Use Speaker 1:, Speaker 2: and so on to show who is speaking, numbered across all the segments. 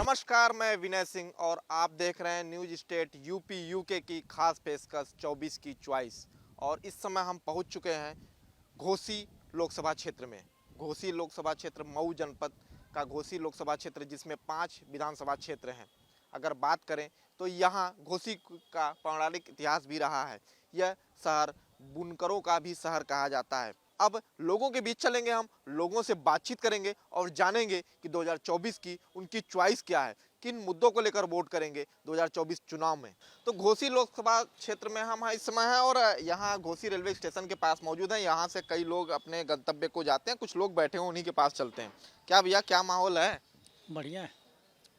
Speaker 1: नमस्कार, मैं विनय सिंह और आप देख रहे हैं न्यूज स्टेट यूपी यूके की खास पेशकश 24 की चॉइस। और इस समय हम पहुंच चुके हैं घोसी लोकसभा क्षेत्र में। घोसी लोकसभा क्षेत्र मऊ जनपद का घोसी लोकसभा क्षेत्र, जिसमें 5 विधानसभा क्षेत्र हैं। अगर बात करें तो यहाँ घोसी का पौराणिक इतिहास भी रहा है। यह शहर बुनकरों का भी शहर कहा जाता है। अब लोगों के बीच चलेंगे, हम लोगों से बातचीत करेंगे और जानेंगे कि 2024 की उनकी चॉइस क्या है, किन मुद्दों को लेकर वोट करेंगे 2024 चुनाव में। तो घोसी लोकसभा क्षेत्र में हम इस समय हैं और यहाँ घोसी रेलवे स्टेशन के पास मौजूद हैं। यहाँ से कई लोग अपने गंतव्य को जाते हैं, कुछ लोग बैठे हैं, उन्हीं के पास चलते हैं। क्या भैया, क्या माहौल है?
Speaker 2: बढ़िया है,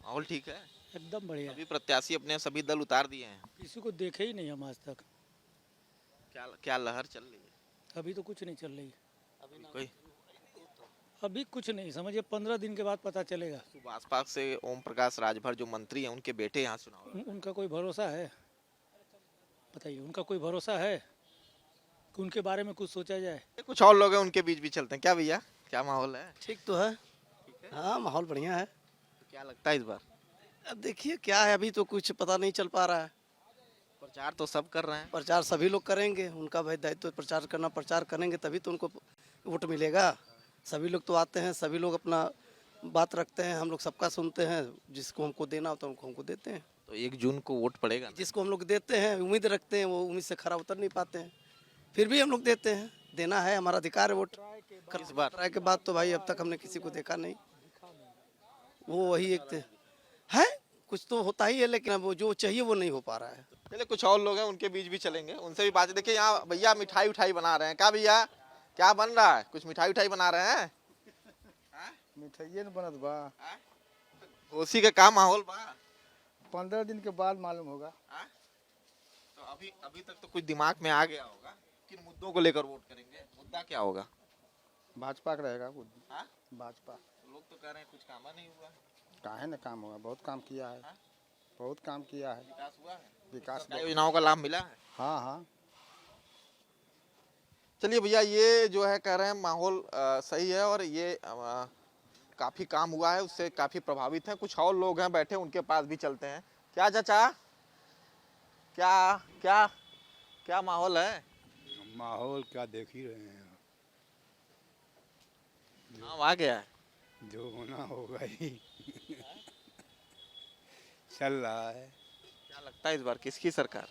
Speaker 1: माहौल ठीक है,
Speaker 2: एकदम बढ़िया।
Speaker 1: अभी प्रत्याशी अपने सभी दल उतार दिए हैं।
Speaker 2: किसी को देखे ही नहीं हम आज तक।
Speaker 1: क्या क्या लहर चल रही है?
Speaker 2: अभी तो कुछ नहीं चल रही।
Speaker 1: कोई
Speaker 2: अभी कुछ नहीं, समझिए 15 दिन के बाद पता चलेगा।
Speaker 1: आसपास से ओम प्रकाश राजभर जो मंत्री हैं, उनके बेटे यहाँ चुनाव
Speaker 2: उनका कोई भरोसा है? बताइए, उनका कोई भरोसा है कि उनके बारे में कुछ सोचा जाए?
Speaker 1: कुछ और लोग हैं, उनके बीच भी चलते हैं। क्या भैया, क्या माहौल है?
Speaker 3: ठीक तो है। हाँ, माहौल बढ़िया है।
Speaker 1: तो क्या लगता है इस बार?
Speaker 3: अब देखिए क्या है, अभी तो कुछ पता नहीं चल पा रहा है।
Speaker 1: प्रचार तो सब कर रहे हैं।
Speaker 3: प्रचार सभी लोग करेंगे, उनका भाई दायित्व प्रचार करना। प्रचार करेंगे तभी तो उनको वोट मिलेगा। सभी लोग तो आते हैं, सभी लोग अपना बात रखते हैं, हम लोग सबका सुनते हैं। जिसको हमको देना होता है हमको देते हैं।
Speaker 1: तो 1 जून को वोट पड़ेगा ना?
Speaker 3: जिसको हम लोग देते हैं, उम्मीद रखते हैं, वो उम्मीद से खरा उतर नहीं पाते हैं, फिर भी हम लोग देते हैं। देना है, हमारा अधिकार है वोट।
Speaker 1: इस बार
Speaker 3: ट्राई के बाद तो भाई अब तक हमने किसी को देखा नहीं। वो वही एक है, कुछ तो होता ही है, लेकिन अब वो जो चाहिए वो नहीं हो पा रहा है।
Speaker 1: चलिए, कुछ और लोग हैं, उनके बीच भी चलेंगे, उनसे भी बात। देखिए यहाँ भैया मिठाई उठाई बना रहे हैं। क्या भैया, क्या बन रहा है? कुछ मिठाई उठाई बना रहे हैं?
Speaker 4: मिठाइए न बनत बा।
Speaker 1: घोसी का क्या माहौल बा?
Speaker 4: 15 दिन के बाद मालूम होगा।
Speaker 1: तो अभी तक तो कुछ दिमाग में आ गया होगा। किन मुद्दों को लेकर वोट करेंगे? मुद्दा क्या होगा?
Speaker 4: भाजपा का रहेगा
Speaker 1: हाँ?
Speaker 4: भाजपा।
Speaker 1: लोग तो कह रहे हैं कुछ काम नहीं हुआ।
Speaker 4: काहे न काम होगा, बहुत काम किया है।
Speaker 1: हाँ?
Speaker 4: बहुत काम किया है।
Speaker 1: विकास हुआ है?
Speaker 4: विकास
Speaker 1: सरकारी योजनाओं का लाभ मिला है?
Speaker 4: हाँ हाँ।
Speaker 1: चलिए भैया, ये जो है कह रहे हैं माहौल सही है और ये काफी काम हुआ है, उससे काफी प्रभावित हैं। कुछ और लोग हैं बैठे, उनके पास भी चलते हैं। क्या चाचा, क्या क्या क्या माहौल है?
Speaker 5: माहौल क्या देख ही रहे हैं।
Speaker 1: हाँ, आ गया है।
Speaker 5: जो होना होगा ही चल रहा है।
Speaker 1: क्या लगता है इस बार किसकी सरकार?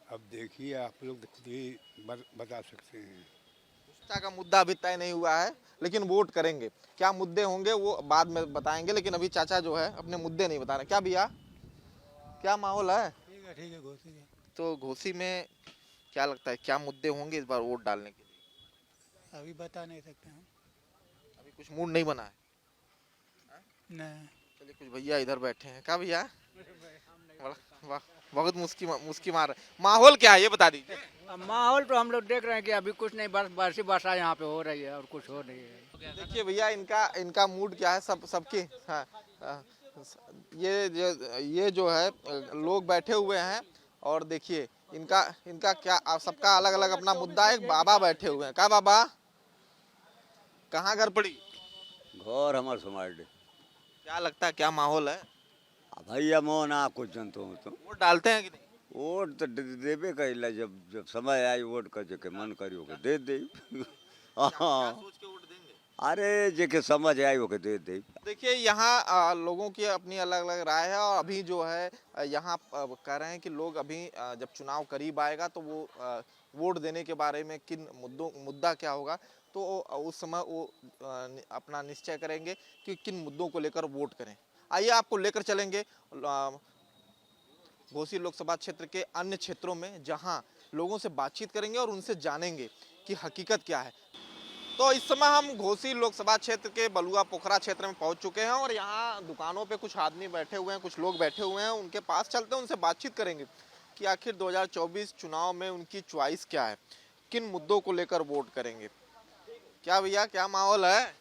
Speaker 5: अब देखिए, आप लोग खुद ही बता सकते हैं।
Speaker 1: पुष्टा का मुद्दा अभी तय नहीं हुआ है, लेकिन वोट करेंगे। क्या मुद्दे होंगे वो बाद में बताएंगे, लेकिन अभी चाचा जो है अपने मुद्दे नहीं बता रहे। क्या भैया, क्या माहौल है?
Speaker 2: ठीक है घोसी है।
Speaker 1: तो घोसी में क्या लगता है क्या मुद्दे होंगे इस बार वोट डालने के लिए?
Speaker 2: अभी बता नहीं सकते हैं।
Speaker 1: अभी कुछ मूड नहीं बना है।
Speaker 2: नहीं।
Speaker 1: चलिए, कुछ भैया इधर बैठे हैं। क्या भैया, वाह, बहुत मुस्की मार रहे। माहौल क्या है ये बता दीजिए।
Speaker 6: माहौल तो हम लोग देख रहे हैं कि अभी कुछ नहीं, बस बारिश वर्षा यहाँ पे हो रही है और कुछ हो नहीं है।
Speaker 1: देखिए भैया, इनका मूड क्या है, सबकी। हाँ, ये जो है लोग बैठे हुए हैं और देखिए इनका क्या, सबका अलग अलग अपना मुद्दा है। एक बाबा बैठे हुए हैं। क्या बाबा, कहाँ घर पड़ी?
Speaker 7: घर हमार समाज।
Speaker 1: क्या लगता है क्या माहौल है?
Speaker 7: भैया मोना कुछ जनतो तो
Speaker 1: वोट डालते हैं कि नहीं?
Speaker 7: वोट तो देबे करेला। जब समय आई वोट का जेके मन करियो के दे दे।
Speaker 1: क्या सोच के वोट देंगे?
Speaker 7: अरे जेके समझ आई ओके दे दे।
Speaker 1: देखिए यहाँ लोगों की अपनी अलग अलग राय है और अभी जो है यहाँ कह रहे हैं कि लोग अभी जब चुनाव करीब आएगा तो वो वोट देने के बारे में किन मुद्दा क्या होगा, तो उस समय वो अपना निश्चय करेंगे कि किन मुद्दों को लेकर वोट करें। आइए आपको लेकर चलेंगे घोसी लोकसभा क्षेत्र के अन्य क्षेत्रों में, जहां लोगों से बातचीत करेंगे और उनसे जानेंगे कि हकीकत क्या है। तो इस समय हम घोसी लोकसभा क्षेत्र के बलुआ पोखरा क्षेत्र में पहुंच चुके हैं और यहाँ दुकानों पे कुछ आदमी बैठे हुए हैं, कुछ लोग बैठे हुए हैं। उनके पास चलते हैं, उनसे बातचीत करेंगे कि आखिर 2024 चुनाव में उनकी चॉइस क्या है, किन मुद्दों को लेकर वोट करेंगे। क्या भैया, क्या माहौल है?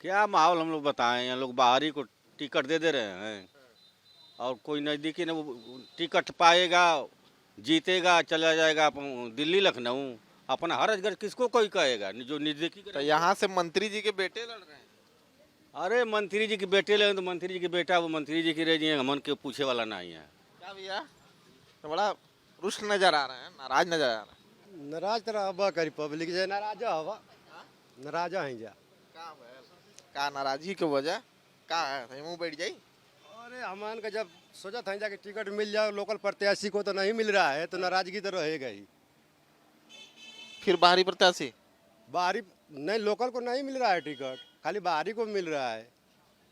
Speaker 8: क्या माहौल हम लोग बताएं। यहाँ लोग बाहरी को टिकट दे रहे हैं और कोई नज़दीकी ने वो टिकट पाएगा, जीतेगा, चला जाएगा दिल्ली लखनऊ। अपना हर घर किसको कोई कहेगा जो नज़दीकी।
Speaker 1: तो यहाँ से मंत्री जी के बेटे लड़ रहे हैं।
Speaker 8: अरे मंत्री जी के बेटे ले तो मंत्री जी के बेटा वो मंत्री जी की रह जाए, मन के पूछे वाला नहीं है।
Speaker 1: क्या भैया, तो बड़ा रुष्ट नजर आ रहे हैं, नाराज नजर आ रहे हैं।
Speaker 5: नाराज तो रहबा करी, पब्लिक जे नाराज हवा, नाराज हैं जा।
Speaker 1: का नाराजगी की वजह का है, मुंह बैठ जाई।
Speaker 5: अरे हमान का जब सोचा था जाके टिकट मिल जाए लोकल प्रत्याशी को तो नहीं मिल रहा है, तो नाराजगी तो रहेगा ही।
Speaker 1: फिर बाहरी प्रत्याशी
Speaker 5: बाहरी नहीं, लोकल को नहीं मिल रहा है टिकट, खाली बाहरी को मिल रहा है,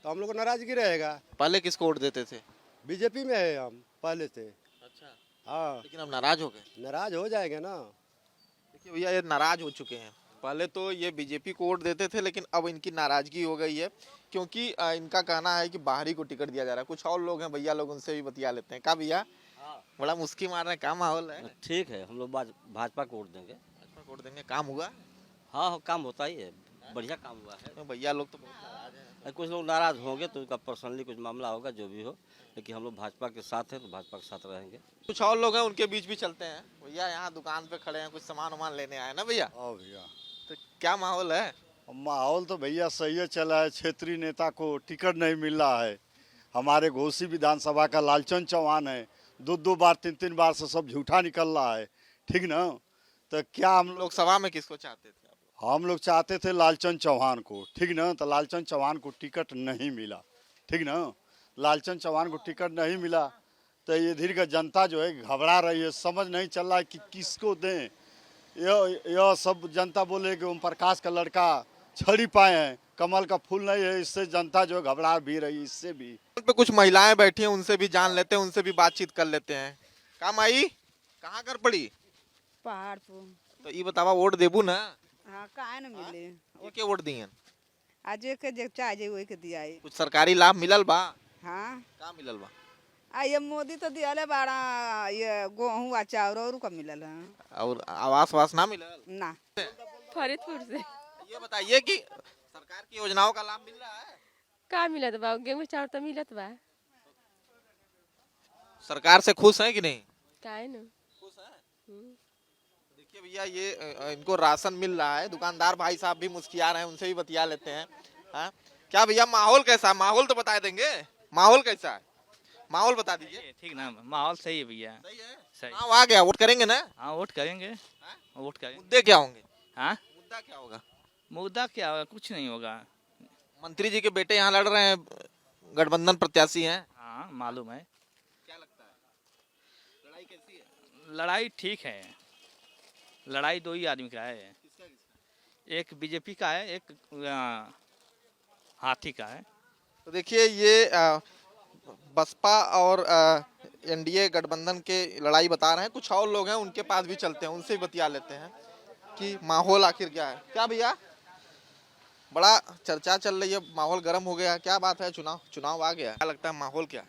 Speaker 5: तो हम लोग को नाराजगी रहेगा।
Speaker 1: पहले किसको वोट देते थे?
Speaker 5: बीजेपी में है हम पहले से।
Speaker 1: अच्छा,
Speaker 5: हाँ,
Speaker 1: लेकिन अब नाराज हो गए।
Speaker 5: नाराज हो जाएंगे ना।
Speaker 1: देखिए भैया, ये नाराज हो चुके हैं। पहले तो ये बीजेपी को वोट देते थे, लेकिन अब इनकी नाराजगी हो गई है, क्योंकि इनका कहना है कि बाहरी को टिकट दिया जा रहा है। कुछ और लोग हैं भैया लोग, उनसे भी बतिया लेते हैं। का भैया, बड़ा मुस्की मार रहे हैं, क्या माहौल है?
Speaker 9: ठीक है, हम लोग भाजपा को वोट देंगे।
Speaker 1: भाजपा को वोट देंगे, काम हुआ?
Speaker 9: हाँ, काम होता ही है, बढ़िया काम हुआ है।
Speaker 1: भैया लोग तो बहुत नाराज हैं।
Speaker 9: कुछ लोग नाराज होंगे तो उनका पर्सनली कुछ मामला होगा, जो भी हो, लेकिन हम लोग भाजपा के साथ हैं तो भाजपा के साथ रहेंगे।
Speaker 1: कुछ और लोग हैं, उनके बीच भी चलते हैं। भैया यहाँ दुकान पे खड़े हैं, कुछ सामान वामान लेने आए ना भैया?
Speaker 5: हाँ भैया,
Speaker 1: तो क्या माहौल है?
Speaker 10: माहौल तो भैया सही है चला है। क्षेत्रीय नेता को टिकट नहीं मिल रहा है। हमारे घोसी विधानसभा का लालचंद चौहान है, दो बार तीन बार से सब झूठा निकल रहा है, ठीक ना। तो क्या हम लोग
Speaker 1: लोकसभा में किसको चाहते थे?
Speaker 10: हम लोग चाहते थे लालचंद चौहान को, ठीक ना। तो लालचंद चौहान को टिकट नहीं मिला, ठीक ना। लालचंद चौहान को टिकट नहीं मिला तो ये इधर का जनता जो है घबरा रही है, समझ नहीं चल रहा है कि किसको दें। यह सब जनता बोले कि ओम प्रकाश का लड़का छड़ी पाए हैं, कमल का फूल नहीं है, इससे जनता जो घबरा भी रही। इससे भी
Speaker 1: पे कुछ महिलाएं बैठी हैं, उनसे भी जान लेते हैं, उनसे भी बातचीत कर लेते हैं। काम आई, कहाँ कर पड़ी?
Speaker 11: पहाड़पुर।
Speaker 1: तो ये बतावा, वोट देबू ना?
Speaker 11: हाँ, काहे न मिले।
Speaker 1: ये के वोट दिए?
Speaker 11: आज एक जे चाहे वही के दिया है।
Speaker 1: कुछ सरकारी लाभ मिलल बा?
Speaker 11: हाँ,
Speaker 1: का मिलल बा?
Speaker 11: ये मोदी तो दिया बाड़ा, ये गेहूँ आ चाउर और का मिलल है।
Speaker 1: और आवास वास ना मिलल?
Speaker 11: ना।
Speaker 12: फरीदपुर से।
Speaker 1: ये बताइए कि सरकार की योजनाओं का लाभ मिल रहा है?
Speaker 12: का मिलत बा? गेहूं चाउर तो मिलत बा।
Speaker 1: सरकार से खुश हैं कि नहीं?
Speaker 12: काहे न
Speaker 1: खुश हैं। देखिए भैया, ये इनको राशन मिल रहा है। दुकानदार भाई साहब भी मुस्कुरा रहे हैं, उनसे भी बतिया लेते हैं। हाँ, क्या भैया, माहौल कैसा है? माहौल तो बता देंगे, माहौल कैसा है? माहौल बता दीजिए।
Speaker 6: ठीक ना, माहौल सही है भैया।
Speaker 1: सही है?
Speaker 6: सही।
Speaker 1: चुनाव आ गया, वोट करेंगे ना?
Speaker 6: हाँ, वोट करेंगे, वोट करेंगे।
Speaker 1: मुद्दे क्या होंगे?
Speaker 6: हाँ,
Speaker 1: मुद्दा क्या होगा?
Speaker 6: मुद्दा क्या होगा? कुछ नहीं होगा।
Speaker 1: मंत्री जी के बेटे यहाँ लड़ रहे हैं, गठबंधन प्रत्याशी हैं।
Speaker 6: हाँ, मालूम है।
Speaker 1: क्या लगता है, लड़ाई कैसी है?
Speaker 6: लड़ाई ठीक है। लड़ाई दो ही आदमी का है।
Speaker 1: किसका किसका?
Speaker 6: एक बीजेपी का है, एक हाथी का है।
Speaker 1: तो देखिए, ये बसपा और एनडीए गठबंधन के लड़ाई बता रहे हैं। कुछ और लोग हैं, उनके पास भी चलते हैं, उनसे भी बतिया लेते हैं कि माहौल आखिर क्या है। क्या भैया, बड़ा चर्चा चल रही है, माहौल गर्म हो गया है, क्या बात है? चुनाव आ गया है, क्या लगता है माहौल क्या है?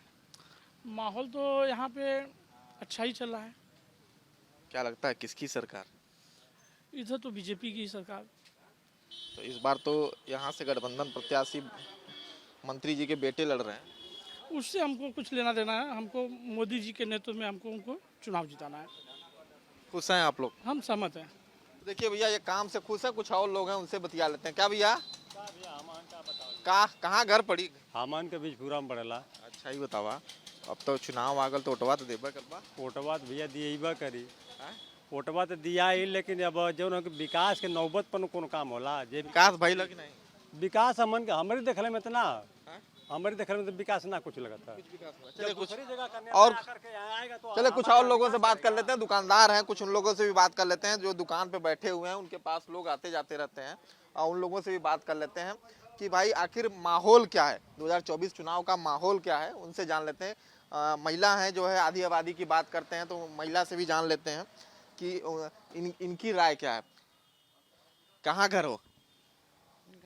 Speaker 2: माहौल तो यहाँ पे अच्छा ही चल रहा है।
Speaker 1: क्या लगता है किसकी सरकार?
Speaker 2: इधर तो बीजेपी की सरकार।
Speaker 1: तो इस बार तो यहाँ से गठबंधन प्रत्याशी मंत्री जी के बेटे लड़ रहे हैं।
Speaker 2: उससे हमको कुछ लेना देना है, हमको मोदी जी के नेतृत्व में हमको उनको चुनाव जिताना है।
Speaker 1: खुश हैं आप लोग?
Speaker 2: हम सहमत हैं।
Speaker 1: देखिए भैया, ये काम से खुश है। कुछ और लोग हैं, उनसे बतिया लेते हैं। क्या भैया, कहाँ घर पड़ी?
Speaker 5: हामान के बीच पूरा में पड़ेला।
Speaker 1: अच्छा ही बतावा, अब तो चुनाव आगल तो ओटवा तो देबा करबा।
Speaker 5: वोटवा तो भैया दिएबा करी,
Speaker 1: हाँ?
Speaker 5: वोटवा तो दिया ही, लेकिन अब जो न विकास के नौबत पर कोनो काम होला। जे
Speaker 1: विकास भाई लग नहीं?
Speaker 5: विकास हमन के हमारे देखले में इतना,
Speaker 1: हाँ?
Speaker 5: हमारे देखले में तो विकास ना कुछ लगता।
Speaker 1: चले कुछ
Speaker 5: जगह करने
Speaker 1: और
Speaker 5: करके आएगा तो
Speaker 1: चले कुछ और लोगों से बात कर लेते हैं। दुकानदार हैं कुछ, उन लोगों से भी बात कर लेते हैं जो दुकान पे बैठे हुए हैं। उनके पास लोग आते जाते रहते हैं और उन लोगों से भी बात कर लेते हैं कि भाई आखिर माहौल क्या है, 2024 चुनाव का माहौल क्या है, उनसे जान लेते हैं। महिला हैं जो है, आधी आबादी की बात करते हैं, तो महिला से भी जान लेते हैं कि इनकी राय क्या है। कहाँ घर हो?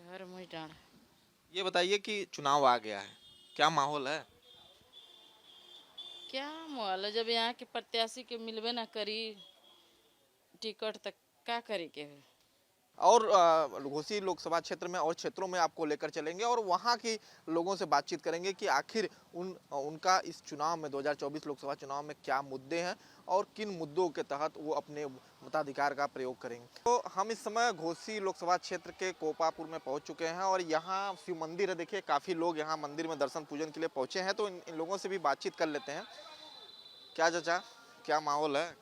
Speaker 12: घर मोइटाण।
Speaker 1: ये बताइए कि चुनाव आ गया है, क्या माहौल है?
Speaker 12: क्या माहौल है? जब यहाँ के प्रत्याशी के मिलबे ना करी टिकट, तक का करे के है?
Speaker 1: और घोसी लोकसभा क्षेत्र में और क्षेत्रों में आपको लेकर चलेंगे और वहाँ की लोगों से बातचीत करेंगे कि आखिर उनका इस चुनाव में 2024 लोकसभा चुनाव में क्या मुद्दे हैं और किन मुद्दों के तहत वो अपने मताधिकार का प्रयोग करेंगे। तो हम इस समय घोसी लोकसभा क्षेत्र के कोपापुर में पहुंच चुके हैं और यहाँ शिव मंदिर है। देखिए काफ़ी लोग यहाँ मंदिर में दर्शन पूजन के लिए पहुँचे हैं, तो इन लोगों से भी बातचीत कर लेते हैं। क्या चाचा, क्या माहौल है?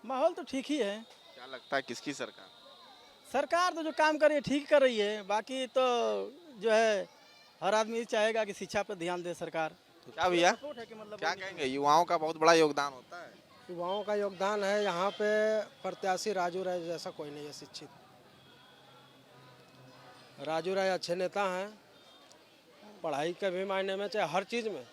Speaker 2: माहौल तो ठीक ही है।
Speaker 1: क्या लगता है किसकी सरकार?
Speaker 2: सरकार तो जो काम कर रही है ठीक कर रही है, बाकी तो जो है हर आदमी चाहेगा कि शिक्षा पर ध्यान दे सरकार।
Speaker 1: क्या भैया, क्या कहेंगे? युवाओं का बहुत बड़ा योगदान होता है।
Speaker 3: युवाओं का योगदान है। यहाँ पे प्रत्याशी राजू राय जैसा कोई नहीं है शिक्षित। राजू राय अच्छे नेता हैं, पढ़ाई के भी मायने में चाहे हर चीज़ में,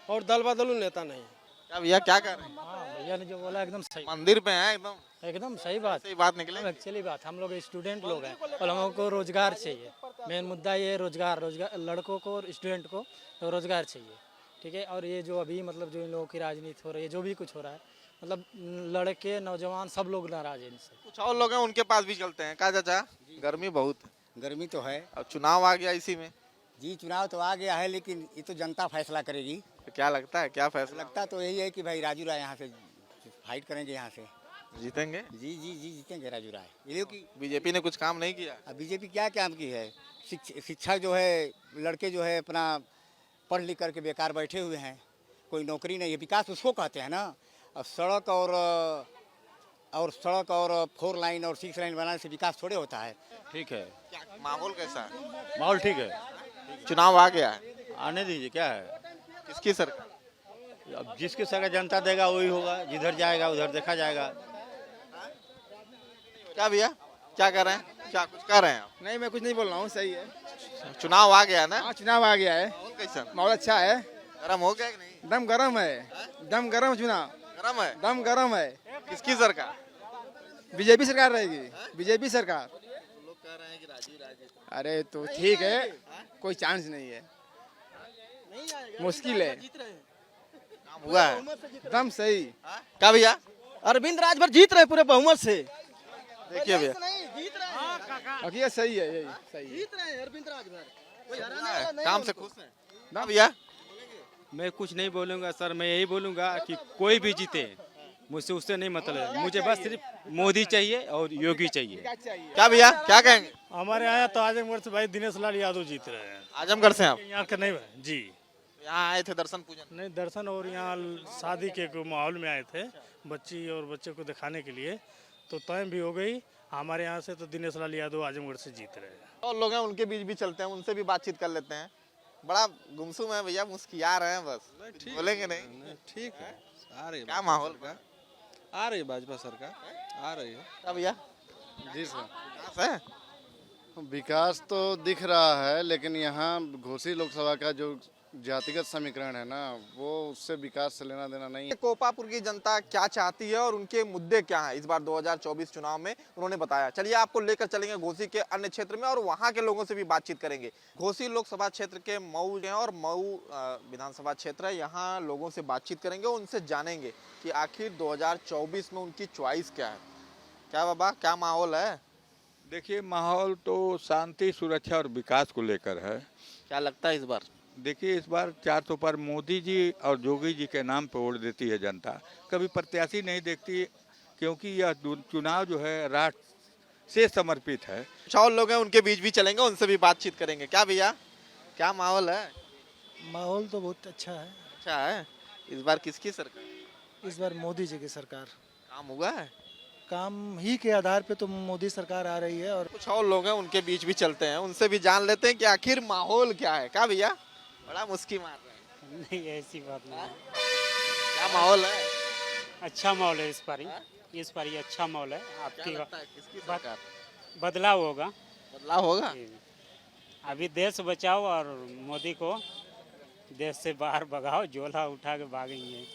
Speaker 3: और दल बदलू नेता नहीं।
Speaker 1: क्या भैया, क्या कर रहे हैं?
Speaker 2: हाँ, भैया ने जो बोला एकदम सही,
Speaker 1: मंदिर पे है,
Speaker 2: एकदम सही बात।
Speaker 1: सही बात निकले।
Speaker 2: एक्चुअली बात, हम लोग स्टूडेंट लोग हैं और हम लोग को रोजगार चाहिए। मेन मुद्दा ये रोजगार लड़कों को और स्टूडेंट को तो रोजगार चाहिए, ठीक है। और ये जो अभी मतलब जो इन लोगों की राजनीति हो रही है, जो भी कुछ हो रहा है, मतलब लड़के नौजवान सब लोग नाराज है इनसे।
Speaker 1: कुछ और लोग हैं, उनके पास भी चलते हैं। क्या चाचा, गर्मी बहुत,
Speaker 4: गर्मी तो है
Speaker 1: अब चुनाव आ गया इसी में।
Speaker 4: जी, चुनाव तो आ गया है, लेकिन ये तो जनता फैसला करेगी।
Speaker 1: तो क्या लगता है, क्या फैसला
Speaker 4: लगता तो यही है कि भाई राजू राय यहाँ से फाइट करेंगे, यहाँ से
Speaker 1: जीतेंगे?
Speaker 4: जी जी जी जीतेंगे राजू राय। ये कि
Speaker 1: बीजेपी ने कुछ काम नहीं किया।
Speaker 4: अब बीजेपी क्या काम की है? शिक्षा जो है, लड़के जो है अपना पढ़ लिख करके बेकार बैठे हुए हैं, कोई नौकरी नहीं है। विकास उसको कहते हैं ना। अब सड़क और 4 लाइन और 6 लाइन बनाने से विकास थोड़े होता है।
Speaker 8: ठीक है।
Speaker 1: क्या माहौल कैसा है?
Speaker 8: माहौल ठीक है।
Speaker 1: चुनाव आ गया है,
Speaker 8: आने दीजिए, क्या है?
Speaker 1: किसकी सरकार?
Speaker 8: अब जिसके सरकार जनता देगा वही होगा, जिधर जाएगा उधर देखा जाएगा।
Speaker 1: क्या भैया, क्या कर रहे हैं? क्या कुछ कर रहे हैं आप?
Speaker 4: नहीं, मैं कुछ नहीं बोल रहा हूँ, सही है।
Speaker 1: चुनाव आ गया ना?
Speaker 4: हाँ, चुनाव आ गया है।
Speaker 1: माहौल कैसा?
Speaker 4: माहौल अच्छा है,
Speaker 1: गरम हो गया कि नहीं?
Speaker 4: दम गरम है, दम गरम चुनाव,
Speaker 1: गरम है।
Speaker 4: दम गरम है।
Speaker 1: किसकी सरकार?
Speaker 4: बीजेपी सरकार रहेगी, बीजेपी सरकार।
Speaker 1: लोग कह रहे हैं कि राजू।
Speaker 4: अरे तो ठीक है, कोई चांस नहीं है, मुश्किल है।
Speaker 1: काम हुआ है
Speaker 4: दम सही।
Speaker 1: क्या भैया?
Speaker 3: अरविंद राजभर जीत रहे पूरे बहुमत से।
Speaker 1: देखिए भैया,
Speaker 4: ये सही है, यही सही है।
Speaker 3: जीत रहे हैं अरविंद राजभर।
Speaker 1: काम से खुश हैं? क्या भैया?
Speaker 8: मैं कुछ नहीं बोलूँगा सर, मैं यही बोलूँगा कि कोई भी जीते, मुझसे उससे नहीं मतलब है। मुझे बस सिर्फ मोदी चाहिए और योगी चाहिए।
Speaker 1: क्या भैया, क्या कहेंगे?
Speaker 2: हमारे यहाँ तो आजमगढ़ से भाई दिनेश लाल यादव जीत रहे हैं।
Speaker 1: आजमगढ़ से आप
Speaker 2: यहाँ का नहीं जी,
Speaker 1: यहाँ आए थे दर्शन पूजन?
Speaker 2: नहीं दर्शन, और यहाँ शादी के माहौल में आए थे, बच्ची और बच्चे को दिखाने के लिए, तो टाइम भी हो गई। हमारे यहाँ से तो दिनेश लाल यादव आजमगढ़ से जीत रहे हैं।
Speaker 1: और लोग हैं, उनके बीच भी चलते हैं, उनसे भी बातचीत कर लेते हैं। बड़ा गुमसुम है भैया, मुस्किया रहे हैं बस, बोलेंगे नहीं?
Speaker 13: ठीक है, आ रही है।
Speaker 1: क्या माहौल का?
Speaker 13: आ रही है भाजपा सरकार, आ रही है।
Speaker 1: क्या भैया?
Speaker 10: जी सर,
Speaker 1: विकास है?
Speaker 10: विकास तो दिख रहा है, लेकिन यहाँ घोसी लोकसभा का जो जातिगत समीकरण है ना, वो उससे विकास से लेना देना नहीं है।
Speaker 1: कोपापुर की जनता क्या चाहती है और उनके मुद्दे क्या हैं इस बार 2024 चुनाव में, उन्होंने बताया। चलिए आपको लेकर चलेंगे घोसी के अन्य क्षेत्र में और वहां के लोगों से भी बातचीत करेंगे। घोसी लोकसभा क्षेत्र के मऊ हैं और मऊ विधानसभा क्षेत्र है, यहाँ लोगों से बातचीत करेंगे, उनसे जानेंगे कि आखिर 2024 में उनकी चॉइस क्या है। क्या बाबा, क्या माहौल है?
Speaker 14: देखिए, माहौल तो शांति, सुरक्षा और विकास को लेकर है।
Speaker 1: क्या लगता है इस बार?
Speaker 14: देखिए, इस बार 400 पर मोदी जी और जोगी जी के नाम पर वोट देती है जनता, कभी प्रत्याशी नहीं देखती, क्योंकि यह चुनाव जो है राष्ट्र से समर्पित है।
Speaker 1: कुछ और लोग हैं, उनके बीच भी चलेंगे, उनसे भी बातचीत करेंगे। क्या भैया, क्या माहौल है?
Speaker 2: माहौल तो बहुत अच्छा है।
Speaker 1: अच्छा है। इस बार किसकी सरकार?
Speaker 2: इस बार मोदी जी की सरकार।
Speaker 1: काम हुआ है?
Speaker 2: काम ही के आधार पे तो मोदी सरकार आ रही है। और
Speaker 1: कुछ और लोग हैं, उनके बीच भी चलते हैं, उनसे भी जान लेते हैं कि आखिर माहौल क्या है। क्या भैया, बड़ा मुस्की मार रहे हैं?
Speaker 2: नहीं, ऐसी बात नहीं।
Speaker 1: क्या माहौल है?
Speaker 2: अच्छा माहौल है इस बार ये अच्छा माहौल है।
Speaker 1: आपकी किसकी सरकार?
Speaker 2: बदलाव होगा।
Speaker 1: बदलाव होगा?
Speaker 2: अभी देश बचाओ और मोदी को देश से बाहर भगाओ, झोला उठा के भागेंगे।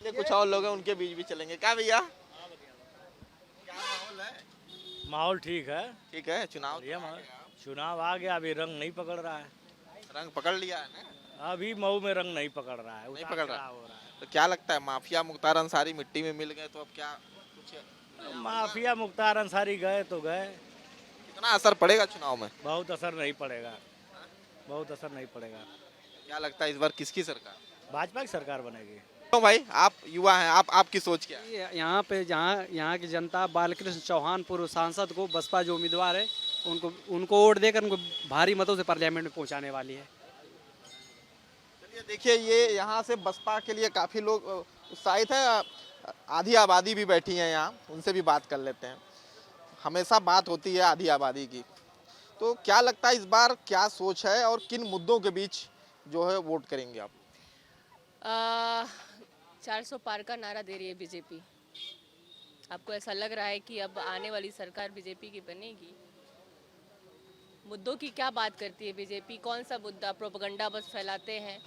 Speaker 1: ये कुछ और लोग हैं, उनके बीच भी चलेंगे। क्या भैया, क्या माहौल है?
Speaker 2: माहौल ठीक है।
Speaker 1: ठीक है। चुनाव
Speaker 2: चुनाव आ गया, अभी रंग नहीं पकड़ रहा है।
Speaker 1: रंग पकड़ लिया है ना?
Speaker 2: अभी मऊ में रंग नहीं पकड़ रहा है,
Speaker 1: नहीं पकड़ रहा
Speaker 2: हो रहा है।
Speaker 1: तो क्या लगता है, माफिया मुख्तार अंसारी मिट्टी में मिल गए तो अब क्या कुछ
Speaker 6: माफिया मुख्तार अंसारी गए तो गए,
Speaker 1: कितना असर पड़ेगा चुनाव में?
Speaker 6: बहुत असर नहीं पड़ेगा, बहुत असर नहीं पड़ेगा।
Speaker 1: क्या लगता है इस बार किसकी सरकार?
Speaker 6: भाजपा की सरकार बनेगी।
Speaker 1: तो भाई आप युवा हैं, आपकी सोच क्या है?
Speaker 2: यहाँ पे यहाँ की जनता बालकृष्ण चौहान पूर्व सांसद को बसपा जो उम्मीदवार है उनको वोट देकर उनको भारी मतों से पार्लियामेंट में पहुँचाने वाली है।
Speaker 1: चलिए देखिए, ये यहाँ से बसपा के लिए काफ़ी लोग उत्साहित हैं। आधी आबादी भी बैठी है यहाँ, उनसे भी बात कर लेते हैं। हमेशा बात होती है आधी आबादी की, तो क्या लगता है इस बार क्या सोच है और किन मुद्दों के बीच जो है वोट करेंगे आप?
Speaker 12: 400 पार का नारा दे रही है बीजेपी। आपको ऐसा लग रहा है कि अब आने वाली सरकार बीजेपी की बनेगी? मुद्दों की क्या बात करती है बीजेपी? कौन सा मुद्दा? प्रोपगंडा बस फैलाते हैं।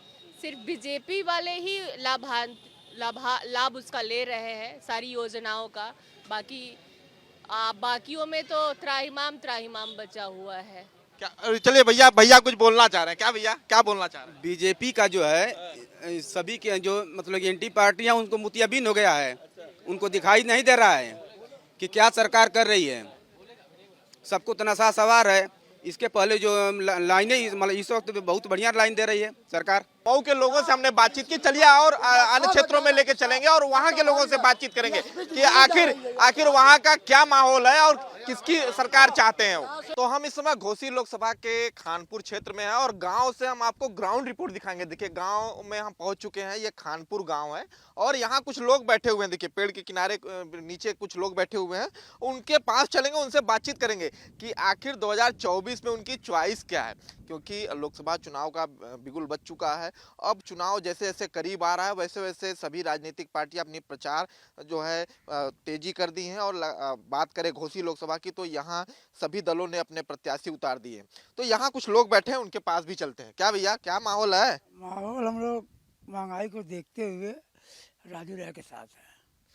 Speaker 12: सिर्फ बीजेपी वाले ही लाभ उसका ले रहे हैं, सारी योजनाओं का। बाकियों में तो त्राहिमाम बचा हुआ है।
Speaker 1: क्या चलिए भैया कुछ बोलना चाह रहे हैं क्या? भैया क्या बोलना चाह रहे हैं?
Speaker 6: बीजेपी का जो है सभी के जो मतलब एंटी पार्टियां उनको मोतियाबिंद हो गया है, उनको दिखाई नहीं दे रहा है कि क्या सरकार कर रही है। सबको तो नशा सवार है। इसके पहले जो लाइनें मतलब इस वक्त बहुत बढ़िया लाइन दे रही है सरकार।
Speaker 1: मऊ के लोगों से हमने बातचीत की, चलिए और अन्य क्षेत्रों में लेके चलेंगे और वहाँ के लोगों से बातचीत करेंगे कि आखिर वहाँ का क्या माहौल है और किसकी सरकार चाहते हैं वो। तो हम इस समय घोसी लोकसभा के खानपुर क्षेत्र में हैं और गांव से हम आपको ग्राउंड रिपोर्ट दिखाएंगे। देखिए गांव में हम पहुंच चुके हैं, ये खानपुर गांव है और यहाँ कुछ लोग बैठे हुए हैं। देखिए पेड़ के किनारे नीचे कुछ लोग बैठे हुए हैं, उनके पास चलेंगे, उनसे बातचीत करेंगे कि आखिर 2024 में उनकी चॉइस क्या है, क्योंकि लोकसभा चुनाव का बिगुल बज चुका है। अब चुनाव जैसे जैसे करीब आ रहा है वैसे वैसे सभी राजनीतिक पार्टियां अपनी प्रचार जो है तेजी कर दी हैं और बात करें घोसी लोकसभा की तो यहाँ सभी दलों ने अपने प्रत्याशी उतार दिए। तो यहाँ कुछ लोग बैठे हैं, उनके पास भी चलते हैं। क्या भैया क्या माहौल है?
Speaker 15: माहौल हम लोग महंगाई को देखते हुए राजू राय के साथ है।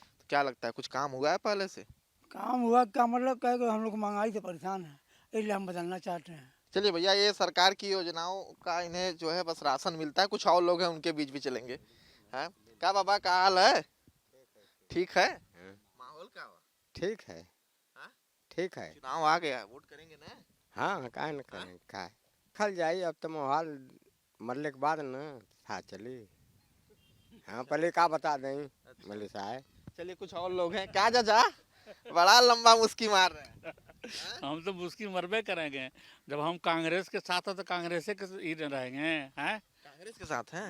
Speaker 1: तो क्या लगता है कुछ काम हुआ है पहले से?
Speaker 15: काम हुआ क्या मतलब क्या कि हम लोग महंगाई से परेशान हैं, इसलिए हम बदलना चाहते हैं।
Speaker 1: चलिए भैया, ये सरकार की योजनाओं का इन्हें जो है बस राशन मिलता है। कुछ और लोग हैं, उनके बीच भी चलेंगे। हैं क्या बाबा, क्या हाल है? ठीक है। माहौल क्या हुआ?
Speaker 16: ठीक है, ठीक है।
Speaker 1: चुनाव आ गया, वोट करेंगे ना?
Speaker 16: हाँ का न करें का खल जाई। अब तो माहौल मरले के बाद न था चली। हाँ पहले का बता दें मलिक साहब।
Speaker 1: चलिए कुछ और लोग हैं। क्या चाचा बड़ा लंबा मुस्की मार रहे हैं?
Speaker 17: हम तो मुस्की मरबे करेंगे। जब हम कांग्रेस के साथ है तो कांग्रेस के ही रहेंगे। हैं
Speaker 1: कांग्रेस के साथ हैं?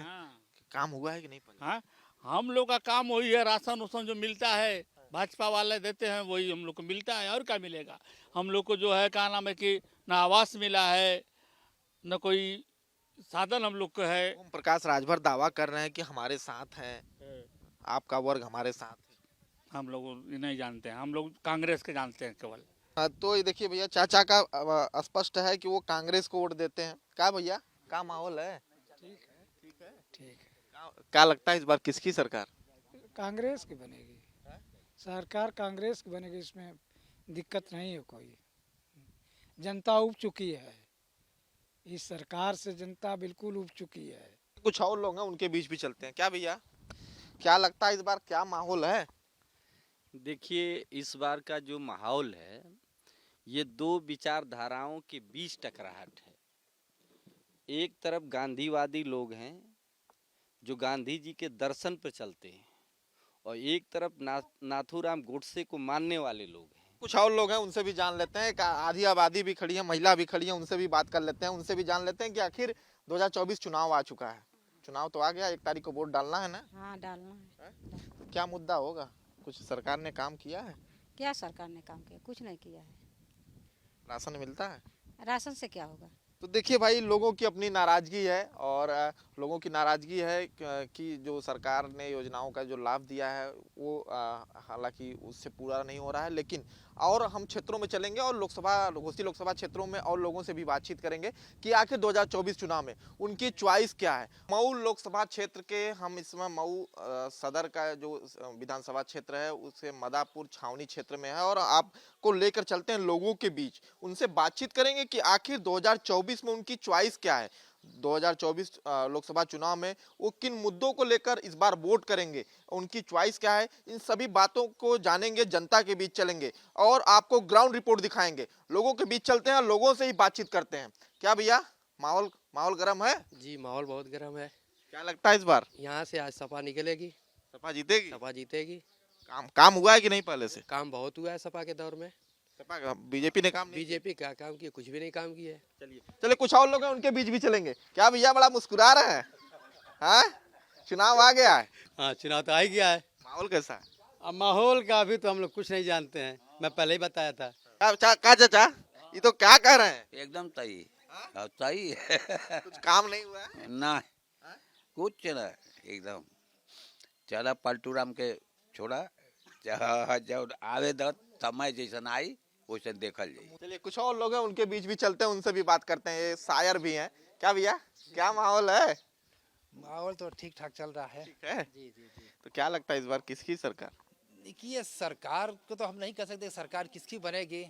Speaker 1: काम हुआ है कि नहीं?
Speaker 17: हाँ हम लोग का काम वही है, राशन उसन जो मिलता है भाजपा वाले देते हैं वही हम लोग को मिलता है। और क्या मिलेगा हम लोग को? जो है क्या नाम है कि न आवास मिला है न कोई साधन हम लोग को है।
Speaker 1: ओम प्रकाश राजभर दावा कर रहे हैं कि हमारे साथ हैं, आपका वर्ग हमारे साथ है।
Speaker 17: हम लोग नहीं जानते हैं, हम लोग कांग्रेस के जानते हैं केवल।
Speaker 1: तो ये देखिए भैया, चाचा का स्पष्ट है कि वो कांग्रेस को वोट देते हैं। क्या भैया क्या माहौल है?
Speaker 15: ठीक है, ठीक है, ठीक है।
Speaker 1: क्या लगता है इस बार किसकी सरकार?
Speaker 15: कांग्रेस की बनेगी सरकार, कांग्रेस की बनेगी। इसमें दिक्कत नहीं है कोई। जनता उब चुकी है, इस सरकार से जनता बिल्कुल उब चुकी है।
Speaker 1: कुछ और लोग हैं, उनके बीच भी चलते हैं। क्या भैया क्या लगता है इस बार क्या माहौल है?
Speaker 9: देखिए इस बार का जो माहौल है ये दो विचारधाराओं के बीच टकराहट है। एक तरफ गांधीवादी लोग हैं जो गांधी जी के दर्शन पर चलते हैं और एक तरफ नाथूराम गोडसे को मानने वाले लोग हैं।
Speaker 1: कुछ और लोग हैं, उनसे भी जान लेते हैं। आधी आबादी भी खड़ी है, महिला भी खड़ी है, उनसे भी बात कर लेते हैं। उनसे भी जान लेते हैं कि आखिर 2024 चुनाव आ चुका है। चुनाव तो आ गया, 1 तारीख को वोट डालना है ना?
Speaker 18: हाँ डालना है।
Speaker 1: क्या मुद्दा होगा? कुछ सरकार ने काम किया है?
Speaker 18: क्या सरकार ने काम किया? कुछ नहीं किया है।
Speaker 1: राशन मिलता है?
Speaker 18: राशन से क्या होगा?
Speaker 1: तो देखिए भाई, लोगों की अपनी नाराजगी है और लोगों की नाराजगी है कि जो सरकार ने योजनाओं का जो लाभ दिया है वो हालांकि उससे पूरा नहीं हो रहा है। लेकिन और हम क्षेत्रों में चलेंगे और घोसी लोकसभा क्षेत्रों में और लोगों से भी बातचीत करेंगे कि आखिर 2024 चुनाव में उनकी चॉइस क्या है। मऊ लोकसभा क्षेत्र के हम इस समय मऊ सदर का जो विधानसभा क्षेत्र है उससे मदापुर छावनी क्षेत्र में है और आपको लेकर चलते हैं लोगों के बीच, उनसे बातचीत करेंगे कि आखिर 2024 में उनकी चॉइस क्या है। 2024 लोकसभा चुनाव में वो किन मुद्दों को लेकर इस बार वोट करेंगे, उनकी चॉइस क्या है, इन सभी बातों को जानेंगे, जनता के बीच चलेंगे और आपको ग्राउंड रिपोर्ट दिखाएंगे। लोगों के बीच चलते हैं और लोगों से ही बातचीत करते हैं। क्या भैया माहौल गर्म है?
Speaker 19: जी माहौल बहुत गर्म है।
Speaker 1: क्या लगता है इस बार
Speaker 19: यहाँ से आज सपा निकलेगी?
Speaker 1: सपा जीतेगी?
Speaker 19: सपा जीतेगी।
Speaker 1: काम हुआ है कि नहीं पहले से?
Speaker 19: काम बहुत हुआ है सपा के दौर में।
Speaker 1: सपा बीजेपी ने काम नहीं?
Speaker 19: बीजेपी क्या काम किया? कुछ भी नहीं काम किया है।
Speaker 1: चलिए कुछ और लोग हैं, उनके बीच भी चलेंगे। क्या भैया बड़ा मुस्कुरा रहे हैं? हाँ, चुनाव आ गया है।
Speaker 20: हाँ, चुनाव तो आ ही गया है।
Speaker 1: माहौल कैसा है?
Speaker 20: अब माहौल का अभी तो हम लोग कुछ नहीं जानते हैं, मैं पहले ही बताया था।
Speaker 1: क्या चाचा ये तो क्या कह रहे हैं?
Speaker 21: एकदम सही सही है।
Speaker 1: कुछ काम नहीं हुआ है?
Speaker 21: ना कुछ ना, एकदम चला पलटू राम के छोड़ा, जब आवे दो समय जैसन आई वैसे देखल जाए।
Speaker 1: चलिए कुछ और लोग हैं, उनके बीच भी चलते हैं, उनसे भी बात करते हैं। ये शायर भी हैं। क्या भैया क्या माहौल है?
Speaker 22: माहौल तो ठीक ठाक चल रहा है।
Speaker 1: ठीक है।
Speaker 22: जी जी जी।
Speaker 1: तो क्या लगता है इस बार किसकी सरकार?
Speaker 22: देखिए सरकार को तो हम नहीं कह सकते सरकार किसकी बनेगी,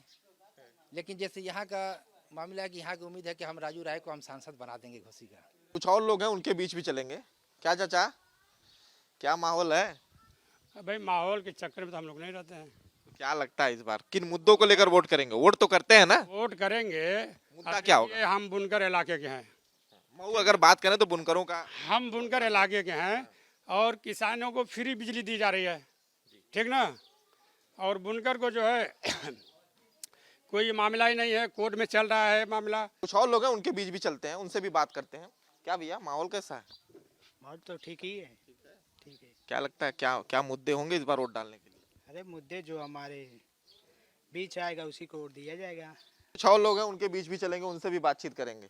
Speaker 22: लेकिन जैसे यहाँ का मामला है कि यहाँ की उम्मीद है कि हम राजू राय को हम सांसद बना देंगे घोसी का।
Speaker 1: कुछ और लोग हैं, उनके बीच भी चलेंगे। क्या चाचा क्या माहौल है?
Speaker 23: भाई माहौल के चक्कर में तो हम लोग नहीं रहते हैं।
Speaker 1: क्या लगता है इस बार किन मुद्दों को लेकर वोट करेंगे? वोट तो करते हैं ना?
Speaker 23: वोट करेंगे।
Speaker 1: मुद्दा क्या होगा?
Speaker 23: ये हम बुनकर इलाके के हैं।
Speaker 1: मऊ अगर बात करें तो बुनकरों का,
Speaker 23: हम बुनकर इलाके के हैं और किसानों को फ्री बिजली दी जा रही है, ठीक ना। और बुनकर को जो है कोई मामला ही नहीं है, कोर्ट में चल रहा है मामला।
Speaker 1: कुछ और लोग हैं, उनके बीच भी चलते हैं, उनसे भी बात करते हैं। क्या भैया माहौल कैसा है?
Speaker 22: माहौल तो ठीक ही है। ठीक है।
Speaker 1: क्या लगता है क्या मुद्दे होंगे इस बार वोट डालने के लिए?
Speaker 22: अरे मुद्दे जो हमारे बीच आएगा उसी को वोट दिया जाएगा।
Speaker 1: कुछ और लोग हैं, उनके बीच भी चलेंगे, उनसे भी बातचीत करेंगे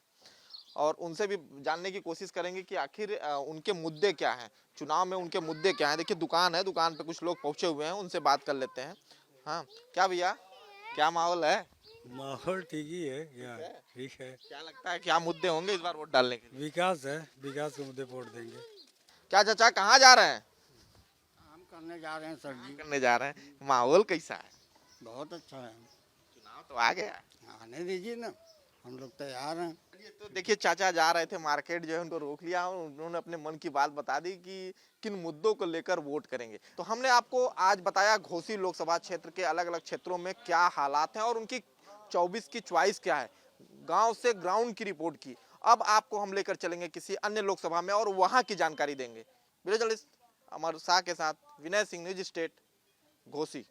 Speaker 1: और उनसे भी जानने की कोशिश करेंगे कि आखिर उनके मुद्दे क्या हैं, चुनाव में उनके मुद्दे क्या हैं। देखिए दुकान है, दुकान पे कुछ लोग पहुंचे हुए हैं, उनसे बात कर लेते हैं। हाँ क्या भैया क्या माहौल है?
Speaker 24: माहौल ठीक ही है यहाँ, ठीक है।
Speaker 1: क्या लगता है क्या मुद्दे होंगे इस बार वोट डालने के लिए?
Speaker 24: विकास है, विकास के मुद्दे वोट देंगे।
Speaker 1: क्या चाचा कहाँ जा रहे हैं?
Speaker 4: काम करने जा रहे हैं सर जी।
Speaker 1: करने जा रहे हैं। माहौल कैसा है?
Speaker 4: बहुत अच्छा है।
Speaker 1: चुनाव तो आ गया,
Speaker 4: आने दीजिए ना, हम लोग तैयार हैं।
Speaker 1: तो देखिए चाचा जा रहे थे मार्केट, जो है उनको रोक लिया, उन्होंने अपने मन की बात बता दी कि किन मुद्दों को लेकर वोट करेंगे। तो हमने आपको आज बताया घोसी लोकसभा क्षेत्र के अलग अलग क्षेत्रों में क्या हालात हैं और उनकी 24 की चॉइस क्या है, गांव से ग्राउंड की रिपोर्ट की। अब आपको हम लेकर चलेंगे किसी अन्य लोकसभा में और वहां की जानकारी देंगे। वीडियो जर्नलिस्ट अमर शाह के साथ विनय सिंह, न्यूज स्टेट, घोसी।